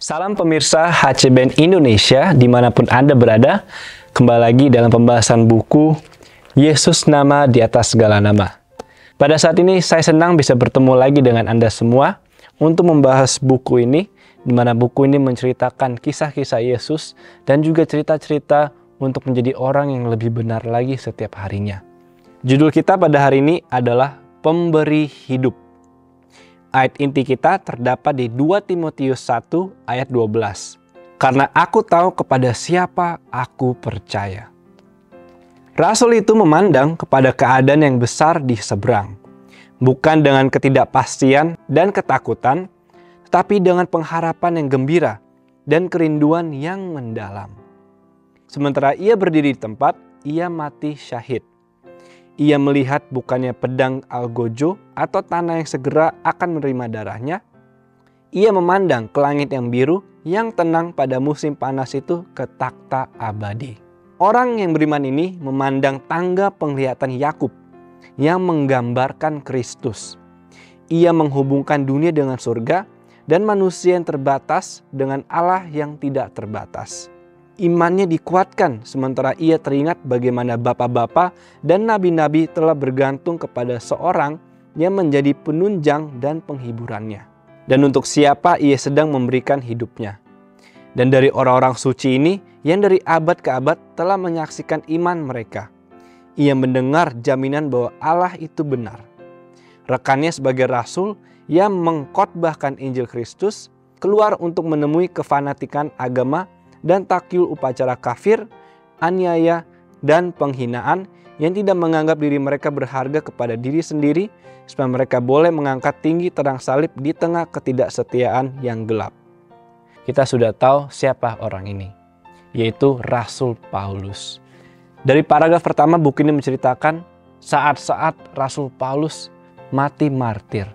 Salam pemirsa HC Indonesia dimanapun Anda berada. Kembali lagi dalam pembahasan buku Yesus Nama di Atas Segala Nama. Pada saat ini saya senang bisa bertemu lagi dengan Anda semua untuk membahas buku ini, di mana buku ini menceritakan kisah-kisah Yesus dan juga cerita-cerita untuk menjadi orang yang lebih benar lagi setiap harinya. Judul kita pada hari ini adalah Pemberi Hidup. Ayat inti kita terdapat di 2 Timotius 1 ayat 12. Karena aku tahu kepada siapa aku percaya. Rasul itu memandang kepada keadaan yang besar di seberang. Bukan dengan ketidakpastian dan ketakutan, tetapi dengan pengharapan yang gembira dan kerinduan yang mendalam. Sementara ia berdiri di tempat, ia mati syahid. Ia melihat bukannya pedang algojo atau tanah yang segera akan menerima darahnya. Ia memandang ke langit yang biru yang tenang pada musim panas itu ke takhta abadi. Orang yang beriman ini memandang tangga penglihatan Yakub yang menggambarkan Kristus. Ia menghubungkan dunia dengan surga dan manusia yang terbatas dengan Allah yang tidak terbatas. Imannya dikuatkan sementara ia teringat bagaimana bapa-bapa dan nabi-nabi telah bergantung kepada seorang yang menjadi penunjang dan penghiburannya. Dan untuk siapa ia sedang memberikan hidupnya. Dan dari orang-orang suci ini yang dari abad ke abad telah menyaksikan iman mereka. Ia mendengar jaminan bahwa Allah itu benar. Rekannya sebagai rasul yang mengkhotbahkan Injil Kristus keluar untuk menemui kefanatikan agama dan takyul upacara kafir, aniaya, dan penghinaan yang tidak menganggap diri mereka berharga kepada diri sendiri supaya mereka boleh mengangkat tinggi terang salib di tengah ketidaksetiaan yang gelap. Kita sudah tahu siapa orang ini, yaitu Rasul Paulus. Dari paragraf pertama buku ini menceritakan saat-saat Rasul Paulus mati martir,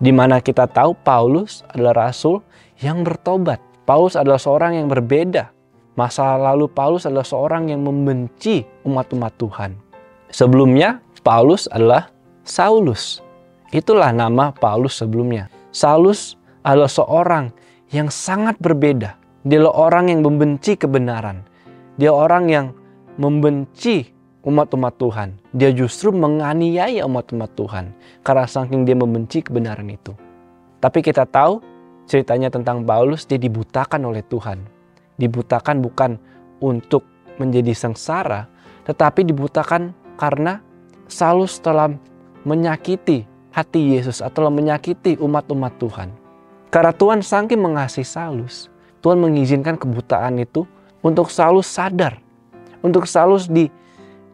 di mana kita tahu Paulus adalah rasul yang bertobat. Paulus adalah seorang yang berbeda. Masa lalu Paulus adalah seorang yang membenci umat-umat Tuhan. Sebelumnya Paulus adalah Saulus. Itulah nama Paulus sebelumnya. Saulus adalah seorang yang sangat berbeda. Dia adalah orang yang membenci kebenaran. Dia orang yang membenci umat-umat Tuhan. Dia justru menganiaya umat-umat Tuhan karena saking dia membenci kebenaran itu. Tapi kita tahu ceritanya tentang Paulus, dia dibutakan oleh Tuhan. Dibutakan bukan untuk menjadi sengsara, tetapi dibutakan karena Saulus telah menyakiti hati Yesus atau menyakiti umat-umat Tuhan. Karena Tuhan saking mengasihi Saulus, Tuhan mengizinkan kebutaan itu untuk Saulus sadar. Untuk Saulus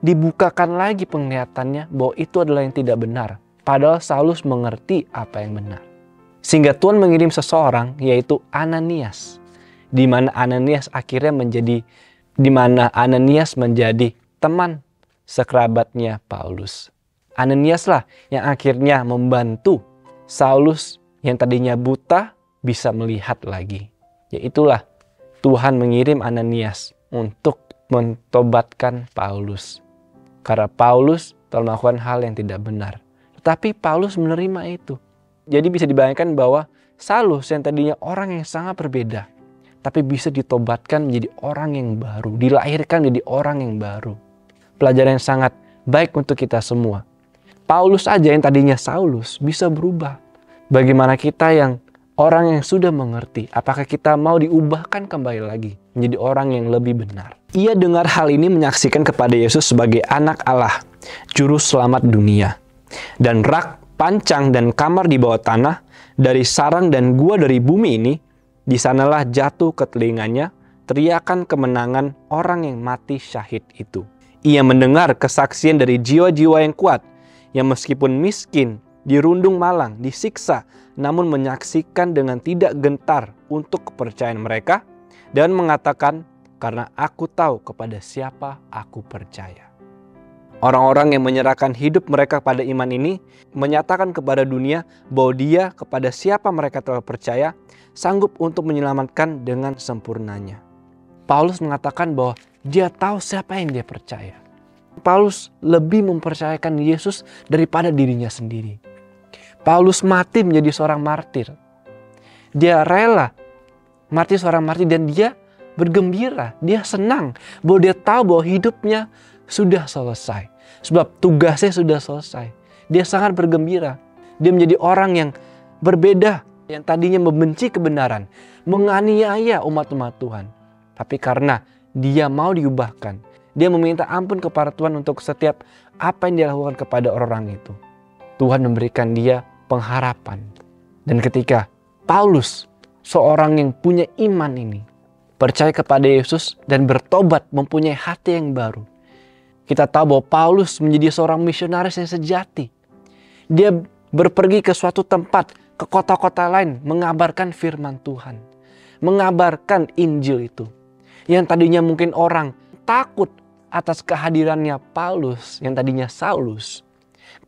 dibukakan lagi penglihatannya bahwa itu adalah yang tidak benar. Padahal Saulus mengerti apa yang benar. Sehingga Tuhan mengirim seseorang yaitu Ananias. Di mana Ananias menjadi teman sekerabatnya Paulus. Ananias lah yang akhirnya membantu Saulus yang tadinya buta bisa melihat lagi. Yaitulah Tuhan mengirim Ananias untuk mentobatkan Paulus. Karena Paulus telah melakukan hal yang tidak benar. Tetapi Paulus menerima itu. Jadi bisa dibayangkan bahwa Saulus yang tadinya orang yang sangat berbeda, tapi bisa ditobatkan menjadi orang yang baru, dilahirkan menjadi orang yang baru. Pelajaran yang sangat baik untuk kita semua. Paulus aja yang tadinya Saulus bisa berubah. Bagaimana kita yang orang yang sudah mengerti, apakah kita mau diubahkan kembali lagi menjadi orang yang lebih benar? Ia dengar hal ini menyaksikan kepada Yesus sebagai anak Allah, juru selamat dunia. Dan rak, pancang dan kamar di bawah tanah, dari sarang dan gua dari bumi ini, di sanalah jatuh ke telinganya teriakan kemenangan orang yang mati syahid itu. Ia mendengar kesaksian dari jiwa-jiwa yang kuat, yang meskipun miskin, dirundung malang, disiksa, namun menyaksikan dengan tidak gentar untuk kepercayaan mereka, dan mengatakan, karena aku tahu kepada siapa aku percaya. Orang-orang yang menyerahkan hidup mereka pada iman ini menyatakan kepada dunia bahwa dia kepada siapa mereka telah percaya sanggup untuk menyelamatkan dengan sempurnanya. Paulus mengatakan bahwa dia tahu siapa yang dia percaya. Paulus lebih mempercayakan Yesus daripada dirinya sendiri. Paulus mati menjadi seorang martir. Dia rela Martir seorang martir, dan dia bergembira, dia senang bahwa dia tahu bahwa hidupnya sudah selesai. Sebab tugasnya sudah selesai. Dia sangat bergembira. Dia menjadi orang yang berbeda, yang tadinya membenci kebenaran, menganiaya umat-umat Tuhan. Tapi karena dia mau diubahkan, dia meminta ampun kepada Tuhan untuk setiap apa yang dia lakukan kepada orang itu. Tuhan memberikan dia pengharapan. Dan ketika Paulus, seorang yang punya iman ini, percaya kepada Yesus dan bertobat, mempunyai hati yang baru. Kita tahu bahwa Paulus menjadi seorang misionaris yang sejati. Dia berpergi ke suatu tempat, ke kota-kota lain, mengabarkan firman Tuhan. Mengabarkan Injil itu. Yang tadinya mungkin orang takut atas kehadirannya Paulus, yang tadinya Saulus.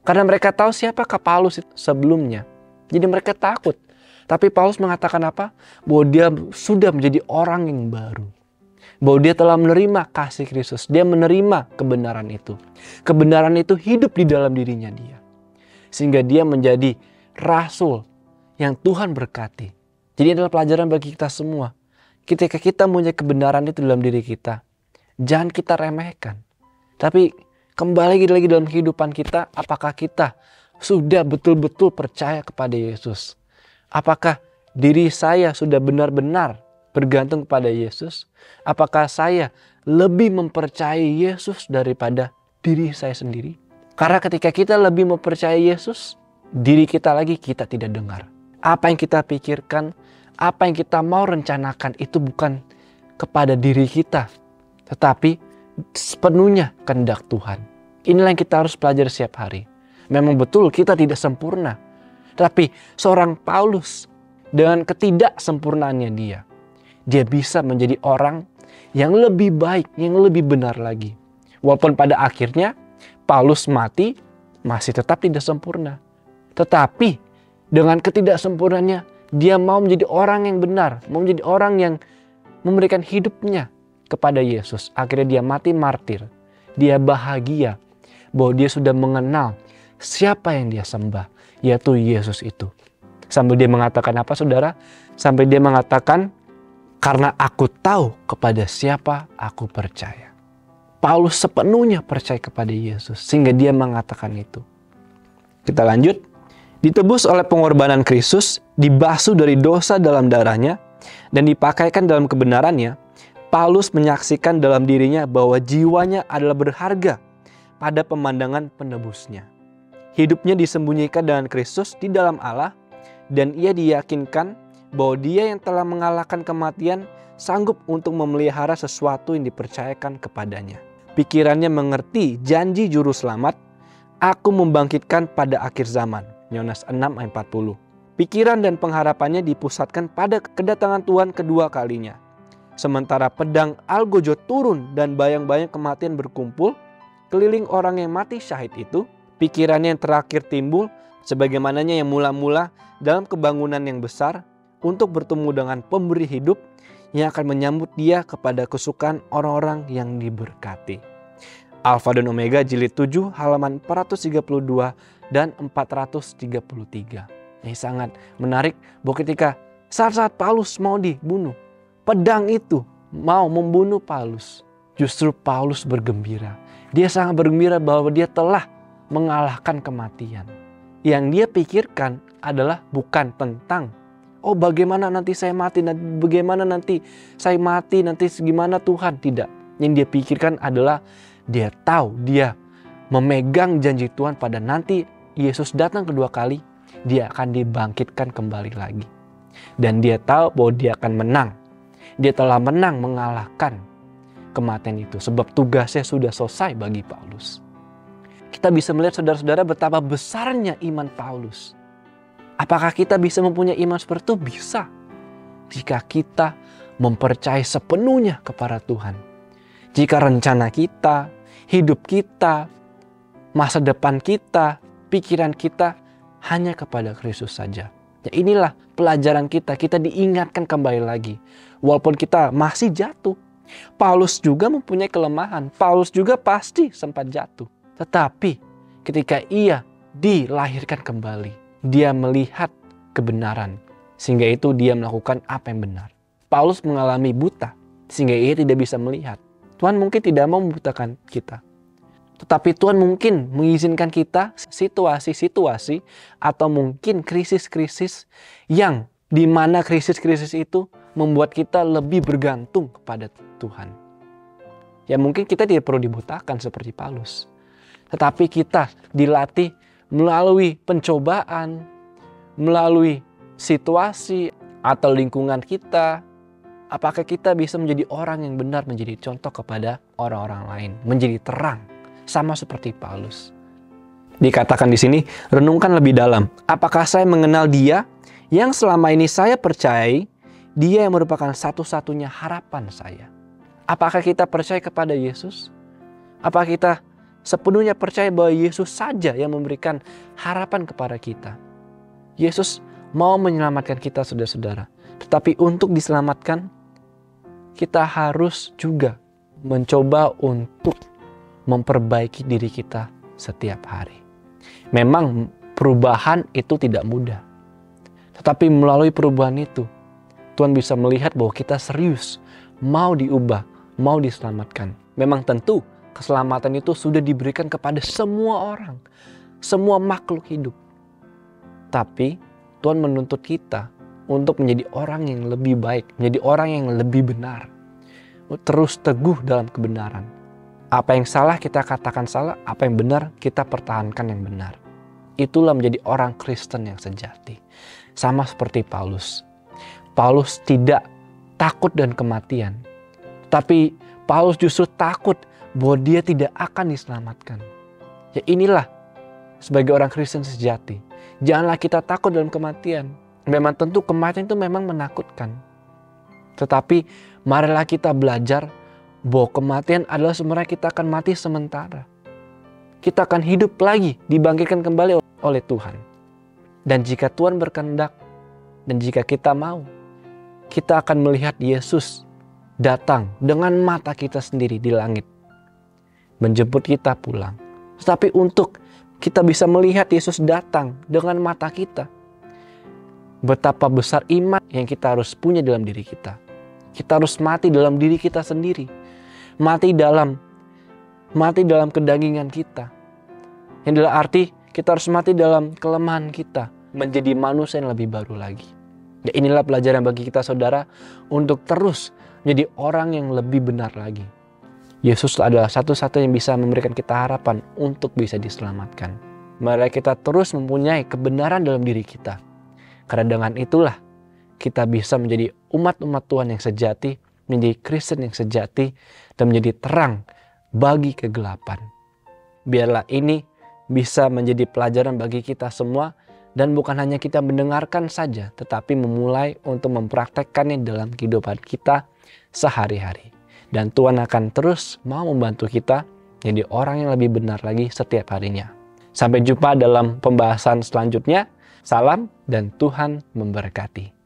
Karena mereka tahu siapakah Paulus sebelumnya. Jadi mereka takut. Tapi Paulus mengatakan apa? Bahwa dia sudah menjadi orang yang baru. Bahwa dia telah menerima kasih Kristus. Dia menerima kebenaran itu. Kebenaran itu hidup di dalam dirinya dia. Sehingga dia menjadi rasul yang Tuhan berkati. Jadi adalah pelajaran bagi kita semua. Ketika kita punya kebenaran itu dalam diri kita, jangan kita remehkan. Tapi kembali lagi dalam kehidupan kita, apakah kita sudah betul-betul percaya kepada Yesus? Apakah diri saya sudah benar-benar bergantung kepada Yesus? Apakah saya lebih mempercayai Yesus daripada diri saya sendiri? Karena ketika kita lebih mempercayai Yesus, diri kita lagi kita tidak dengar. Apa yang kita pikirkan, apa yang kita mau rencanakan itu bukan kepada diri kita, tetapi sepenuhnya kehendak Tuhan. Inilah yang kita harus pelajari setiap hari. Memang betul kita tidak sempurna. Tapi seorang Paulus dengan ketidaksempurnaannya dia bisa menjadi orang yang lebih baik, yang lebih benar lagi. Walaupun pada akhirnya Paulus mati masih tetap tidak sempurna. Tetapi dengan ketidaksempurnaannya dia mau menjadi orang yang benar, mau menjadi orang yang memberikan hidupnya kepada Yesus. Akhirnya dia mati martir. Dia bahagia bahwa dia sudah mengenal siapa yang dia sembah, yaitu Yesus itu. Sambil dia mengatakan apa saudara? Sampai dia mengatakan, karena aku tahu kepada siapa aku percaya. Paulus sepenuhnya percaya kepada Yesus, sehingga dia mengatakan itu. Kita lanjut. Ditebus oleh pengorbanan Kristus, dibasuh dari dosa dalam darahnya, dan dipakaikan dalam kebenarannya, Paulus menyaksikan dalam dirinya bahwa jiwanya adalah berharga pada pemandangan penebusnya. Hidupnya disembunyikan dengan Kristus di dalam Allah, dan ia diyakinkan bahwa dia yang telah mengalahkan kematian sanggup untuk memelihara sesuatu yang dipercayakan kepadanya. Pikirannya mengerti janji juru selamat, aku membangkitkan pada akhir zaman. Yohanes 6 ayat 40. Pikiran dan pengharapannya dipusatkan pada kedatangan Tuhan kedua kalinya. Sementara pedang algojo turun dan bayang-bayang kematian berkumpul keliling orang yang mati syahid itu, pikirannya yang terakhir timbul sebagaimananya yang mula-mula dalam kebangunan yang besar untuk bertemu dengan pemberi hidup yang akan menyambut dia kepada kesukaan orang-orang yang diberkati. Alfa dan Omega jilid 7 halaman 432 dan 433. Ini sangat menarik bahwa ketika saat-saat Paulus mau dibunuh, pedang itu mau membunuh Paulus. Justru Paulus bergembira. Dia sangat bergembira bahwa dia telah mengalahkan kematian. Yang dia pikirkan adalah bukan tentang bagaimana nanti saya mati, bagaimana nanti saya mati, nanti gimana Tuhan. Tidak. Yang dia pikirkan adalah dia tahu dia memegang janji Tuhan pada nanti Yesus datang kedua kali, dia akan dibangkitkan kembali lagi. Dan dia tahu bahwa dia akan menang. Dia telah menang mengalahkan kematian itu. Sebab tugasnya sudah selesai bagi Paulus. Kita bisa melihat saudara-saudara betapa besarnya iman Paulus. Apakah kita bisa mempunyai iman seperti itu? Bisa. Jika kita mempercayai sepenuhnya kepada Tuhan. Jika rencana kita, hidup kita, masa depan kita, pikiran kita hanya kepada Kristus saja. Ya inilah pelajaran kita. Kita diingatkan kembali lagi. Walaupun kita masih jatuh. Paulus juga mempunyai kelemahan. Paulus juga pasti sempat jatuh. Tetapi ketika ia dilahirkan kembali, dia melihat kebenaran. Sehingga itu dia melakukan apa yang benar. Paulus mengalami buta sehingga ia tidak bisa melihat. Tuhan mungkin tidak mau membutakan kita. Tetapi Tuhan mungkin mengizinkan kita situasi-situasi atau mungkin krisis-krisis yang di mana krisis-krisis itu membuat kita lebih bergantung kepada Tuhan. Ya mungkin kita tidak perlu dibutakan seperti Paulus. Tetapi kita dilatih melalui pencobaan, melalui situasi atau lingkungan kita. Apakah kita bisa menjadi orang yang benar, menjadi contoh kepada orang-orang lain, menjadi terang, sama seperti Paulus. Dikatakan di sini, renungkan lebih dalam. Apakah saya mengenal Dia yang selama ini saya percayai, Dia yang merupakan satu-satunya harapan saya? Apakah kita percaya kepada Yesus? Apakah kita sepenuhnya percaya bahwa Yesus saja yang memberikan harapan kepada kita? Yesus mau menyelamatkan kita, saudara-saudara. Tetapi untuk diselamatkan, kita harus juga mencoba untuk memperbaiki diri kita setiap hari. Memang perubahan itu tidak mudah. Tetapi melalui perubahan itu, Tuhan bisa melihat bahwa kita serius, mau diubah, mau diselamatkan. Memang tentu keselamatan itu sudah diberikan kepada semua orang, semua makhluk hidup. Tapi Tuhan menuntut kita untuk menjadi orang yang lebih baik, menjadi orang yang lebih benar. Terus teguh dalam kebenaran. Apa yang salah kita katakan salah, apa yang benar kita pertahankan yang benar. Itulah menjadi orang Kristen yang sejati. Sama seperti Paulus. Paulus tidak takut dan kematian. Tapi Paulus justru takut bahwa dia tidak akan diselamatkan. Ya inilah sebagai orang Kristen sejati. Janganlah kita takut dalam kematian. Memang tentu kematian itu memang menakutkan. Tetapi marilah kita belajar bahwa kematian adalah sebenarnya kita akan mati sementara. Kita akan hidup lagi, dibangkitkan kembali oleh Tuhan. Dan jika Tuhan berkehendak, dan jika kita mau, kita akan melihat Yesus datang dengan mata kita sendiri di langit, menjemput kita pulang. Tetapi untuk kita bisa melihat Yesus datang dengan mata kita, betapa besar iman yang kita harus punya dalam diri kita. Kita harus mati dalam diri kita sendiri. Mati dalam kedagingan kita. Yang dalam arti kita harus mati dalam kelemahan kita. Menjadi manusia yang lebih baru lagi. Dan inilah pelajaran bagi kita saudara. Untuk terus menjadi orang yang lebih benar lagi. Yesus adalah satu-satunya yang bisa memberikan kita harapan untuk bisa diselamatkan. Mari kita terus mempunyai kebenaran dalam diri kita. Karena dengan itulah kita bisa menjadi umat-umat Tuhan yang sejati, menjadi Kristen yang sejati, dan menjadi terang bagi kegelapan. Biarlah ini bisa menjadi pelajaran bagi kita semua, dan bukan hanya kita mendengarkan saja, tetapi memulai untuk mempraktekkannya dalam kehidupan kita sehari-hari. Dan Tuhan akan terus mau membantu kita menjadi orang yang lebih benar lagi setiap harinya. Sampai jumpa dalam pembahasan selanjutnya. Salam dan Tuhan memberkati.